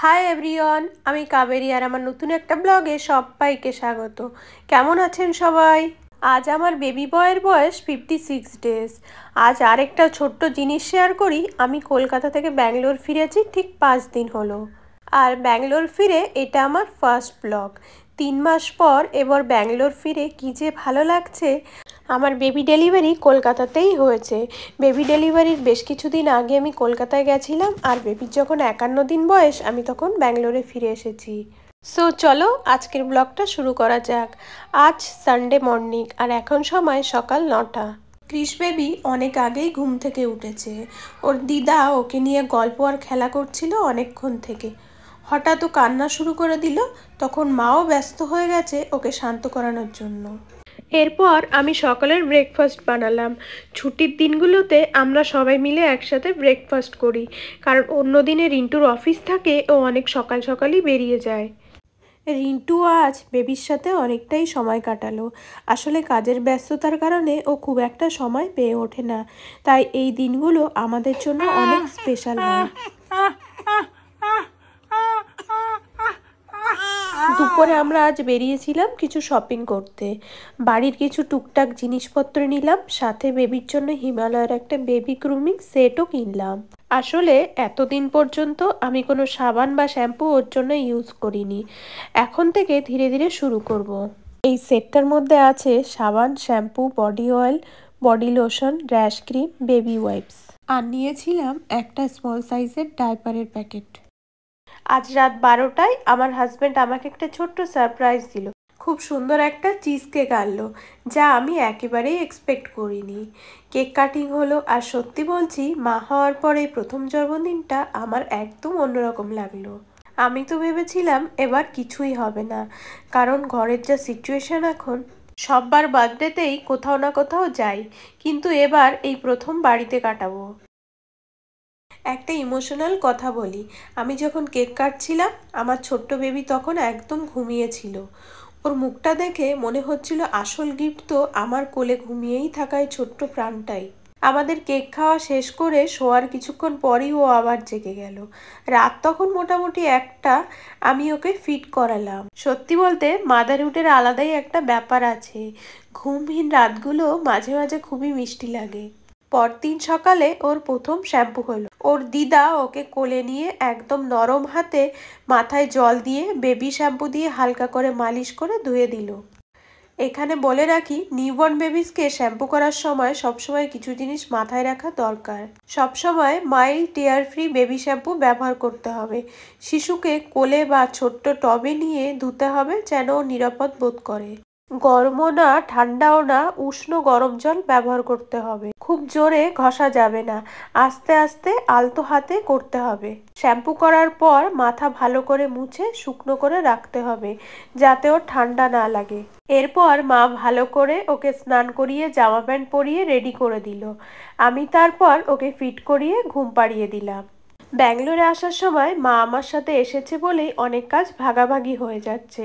Hi everyone, আমি কাবেরী আর আমার নতুন একটা ব্লগে সবাইকে স্বাগত। কেমন আছেন সবাই? আজ আমার বেবি বয়ের বয়স 56 ডেজ। আজ আরেকটা ছোট্ট জিনিস শেয়ার করি। আমি কলকাতা থেকে ব্যাঙ্গালোর ফিরেছি ঠিক 5 দিন হলো। আর ব্যাঙ্গালোর ফিরে এটা আমার ফার্স্ট ব্লগ। 3 মাস পর এবার ব্যাঙ্গালোর ফিরে কী যে ভালো লাগছে। আমার বেবি ডেলিভারি কলকাতাতেই হয়েছে। বেবি ডেলিভারির বেশ কিছুদিন আগে আমি কলকাতায় গেছিলাম, আর বেবির যখন 51 দিন বয়স আমি তখন ব্যাঙ্গালোরে ফিরে এসেছি। সো চলো আজকের ব্লগটা শুরু করা যাক। আজ সানডে মর্নিং আর এখন সময় সকাল 9টা। ক্রিস বেবি অনেক আগেই ঘুম থেকে উঠেছে। ওর দিদা ওকে নিয়ে গল্প আর খেলা করছিল অনেকক্ষণ থেকে। হঠাৎ ও কান্না শুরু করে দিল। তখন মাও ব্যস্ত হয়ে গেছে ওকে শান্ত করানোর জন্য। এরপর আমি সকালের ব্রেকফাস্ট বানালাম। ছুটির দিনগুলোতে আমরা সবাই মিলে একসাথে ব্রেকফাস্ট করি, কারণ অন্য দিনে রিন্টুর অফিস থাকে, ও অনেক সকাল সকালই বেরিয়ে যায়। রিন্টু আজ বেবির সাথে অনেকটাই সময় কাটালো। আসলে কাজের ব্যস্ততার কারণে ও খুব একটা সময় পেয়ে ওঠে না, তাই এই দিনগুলো আমাদের জন্য অনেক স্পেশাল হয়। দুপুরে আমরা আজ বেরিয়েছিলাম কিছু শপিং করতে। বাড়ির কিছু টুকটাক জিনিসপত্র নিলাম, সাথে বেবির জন্য হিমালয়ের একটা বেবি গ্রুমিং সেটও কিনলাম। আসলে এতদিন পর্যন্ত আমি কোনো সাবান বা শ্যাম্পু ওর জন্য ইউজ করিনি। এখন থেকে ধীরে ধীরে শুরু করব। এই সেটটার মধ্যে আছে সাবান, shampoo, body oil, body lotion, rash cream, baby wipes. আর নিয়েছিলাম একটা স্মল সাইজের ডাইপারের প্যাকেট। আজ রাত 12টায় আমার হাজব্যান্ড আমাকে একটা ছোট্ট সারপ্রাইজ দিল। খুব সুন্দর একটা চিজ কেক আনলো, যা আমি একেবারেই এক্সপেক্ট করিনি। কেক কাটিং হলো, আর সত্যি বলছি মা হওয়ার পরে প্রথম জন্মদিনটা আমার একদম অন্যরকম লাগলো। আমি তো ভেবেছিলাম এবার কিছুই হবে না, কারণ ঘরের যা সিচুয়েশন এখন, সববার বার্থডেতেই কোথাও না কোথাও যাই, কিন্তু এবার এই প্রথম বাড়িতে কাটাবো। একটা ইমোশনাল কথা বলি, আমি যখন কেক কাটছিলাম আমার ছোট্ট বেবি তখন একদম ঘুমিয়েছিল। ওর মুখটা দেখে মনে হচ্ছিল আসল গিফট তো আমার কোলে ঘুমিয়েই থাকায় ছোট্ট প্রাণটাই। আমাদের কেক খাওয়া শেষ করে শোয়ার কিছুক্ষণ পরই ও আবার জেগে গেল। রাত তখন মোটামুটি 1টা। আমি ওকে ফিট করালাম। সত্যি বলতে মাদারহুডের আলাদাই একটা ব্যাপার আছে। ঘুমহীন রাতগুলো মাঝে মাঝে খুবই মিষ্টি লাগে। পরদিন সকালে ওর প্রথম শ্যাম্পু হলো। ওর দিদা ওকে কোলে নিয়ে একদম নরম হাতে মাথায় জল দিয়ে বেবি শ্যাম্পু দিয়ে হালকা করে মালিশ করে ধুয়ে দিল। এখানে বলে রাখি, নিউবর্ন বেবিসকে শ্যাম্পু করার সময় সবসময় কিছু জিনিস মাথায় রাখা দরকার। সবসময় মাইল্ড টিয়ার ফ্রি বেবি শ্যাম্পু ব্যবহার করতে হবে। শিশুকে কোলে বা ছোট্ট টবে নিয়ে ধুতে হবে যেন ও নিরাপদ বোধ করে। গরমও না ঠান্ডাও না, উষ্ণ গরম জল ব্যবহার করতে হবে। খুব জোরে ঘষা যাবে না, আস্তে আস্তে আলতো হাতে করতে হবে। শ্যাম্পু করার পর মাথা ভালো করে মুছে শুকনো করে রাখতে হবে, যাতে ওর ঠান্ডা না লাগে। এরপর মা ভালো করে ওকে স্নান করিয়ে জামা প্যান্ট পরিয়ে রেডি করে দিল। আমি তারপর ওকে ফিট করিয়ে ঘুম পাড়িয়ে দিলাম। ব্যাঙ্গালোরে আসার সময় মা আমার সাথে এসেছে বলেই অনেক কাজ ভাগাভাগি হয়ে যাচ্ছে।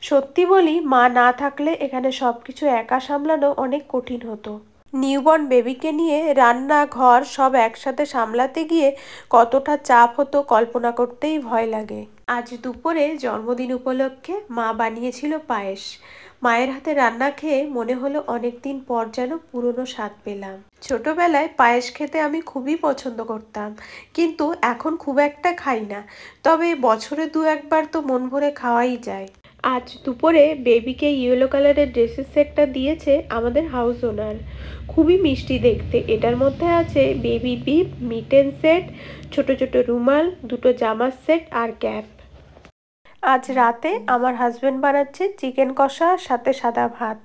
সত্যি বলি, মা না থাকলে এখানে সব কিছু একা সামলানো অনেক কঠিন হতো। নিউবর্ন বেবিকে নিয়ে রান্না ঘর সব একসাথে সামলাতে গিয়ে কতটা চাপ হতো কল্পনা করতেই ভয় লাগে। আজ দুপুরে জন্মদিন উপলক্ষে মা বানিয়েছিল পায়েস। মায়ের হাতে রান্না খেয়ে মনে হলো অনেকদিন পর যেন পুরনো স্বাদ পেলাম। ছোটবেলায় পায়েস খেতে আমি খুবই পছন্দ করতাম, কিন্তু এখন খুব একটা খাই না। তবে বছরে 2-1বার তো মন ভরে খাওয়াই যায়। আজ দুপুরে বেবিকে ইয়েলো কালারের ড্রেসের সেটটা দিয়েছে আমাদের হাউস ওনার। খুবই মিষ্টি দেখতে। এটার মধ্যে আছে বেবি বিপ, মিটেন সেট, ছোট ছোট রুমাল, 2টো জামার সেট আর ক্যাপ। আজ রাতে আমার হাজব্যান্ড বানাচ্ছে চিকেন কষা সাথে সাদা ভাত।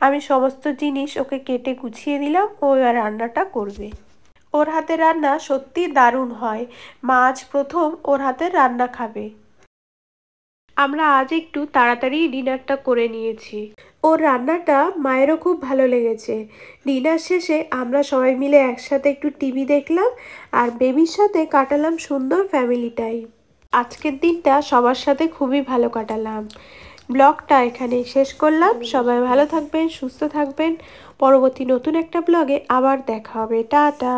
আমি সমস্ত জিনিস ওকে কেটে গুছিয়ে দিলাম, ও এবার রান্নাটা করবে। ওর হাতের রান্না সত্যি দারুণ হয়। মা আজ প্রথম ওর হাতের রান্না খাবে। আমরা আজ একটু তাড়াতাড়ি ডিনারটা করে নিয়েছি। ওর রান্নাটা মায়েরও খুব ভালো লেগেছে। ডিনার শেষে আমরা সবাই মিলে একসাথে একটু টিভি দেখলাম, আর বেবির সাথে কাটালাম সুন্দর ফ্যামিলি টাইম। আজকের দিনটা সবার সাথে খুবই ভালো কাটালাম। ব্লগটা এখানে শেষ করলাম। সবাই ভালো থাকবেন, সুস্থ থাকবেন। পরবর্তী নতুন একটা ব্লগে আবার দেখা হবে। টাটা।